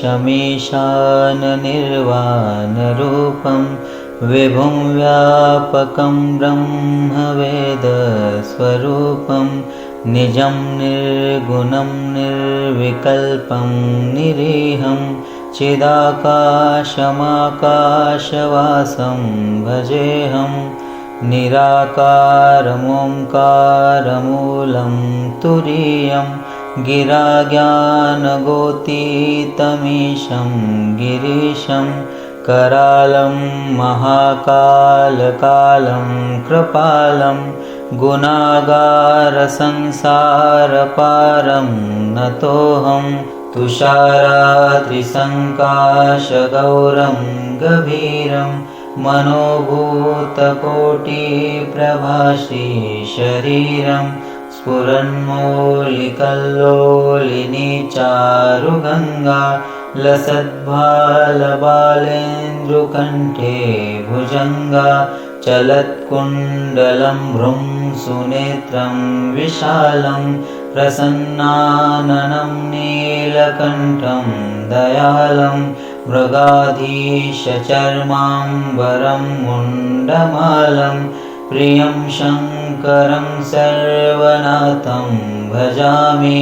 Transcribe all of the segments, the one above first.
ईशमीशाननिर्वाणरूपं विभुं व्यापकं ब्रह्मवेदस्वरूपं निजं निर्गुणं निर्विकल्पं निरीहं चिदाकाशमाकाशवासं भजेऽहं निराकारमोङ्कारमूलं तुरीयं गिराज्ञानगोतीतमीशं गिरीशं करालं महाकालकालं कृपालं गुणागारसंसारपारं नतोऽहं तुषाराद्रिसङ्काशगौरं गभीरं मनोभूतकोटिप्रभासी शरीरं स्फुरन्मौलिकल्लोलिनी चारुगङ्गा लसद्भालबालेन्दुकण्ठे भुजङ्गा चलत्कुण्डलं भ्रुं सुनेत्रं विशालं प्रसन्नाननं नीलकण्ठं दयालं मृगाधीशचर्माम्बरं मुण्डमालं प्रियं शङ्करं सर्वनाथं भजामि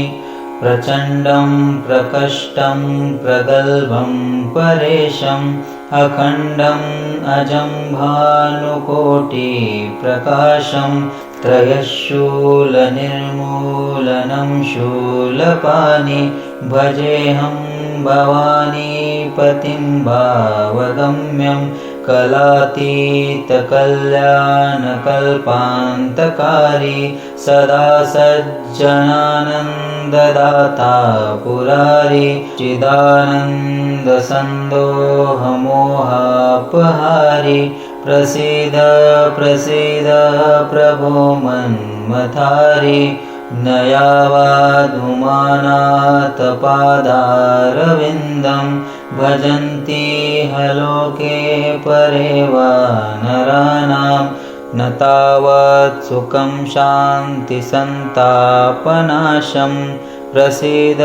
प्रचण्डं प्रकष्टं प्रगल्भं परेशम् अखण्डम् अजं भानुकोटिप्रकाशं त्रयशूलनिर्मूलनं शूलपाणि भजेऽहं भवानीपतिं भावगम्यं कलातीतकल्याणकल्पान्तकारी सदा सज्जनानन्ददाता पुरारी चिदानन्दसन्दोहमोहापहारी प्रसीद प्रसीद प्रभो मन्मथारी नयावादुमानाथपादारविन्दं भजन्ति हलोके परे वा नराणां न तावत् सुखं शान्तिसन्तापनाशं प्रसीद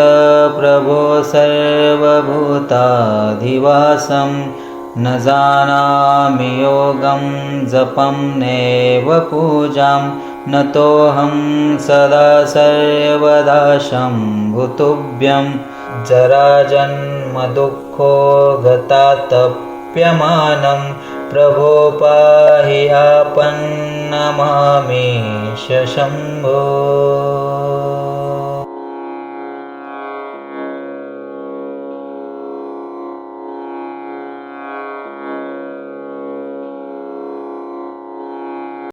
प्रभो सर्वभूताधिवासं न जानामि योगं जपं नैव पूजां नतोऽहं सदा सर्वदा शम्भुतुभ्यं जराजन्मदुःखो गतातप्यमानं प्रभो पाहि आपन्नमामीश शम्भो।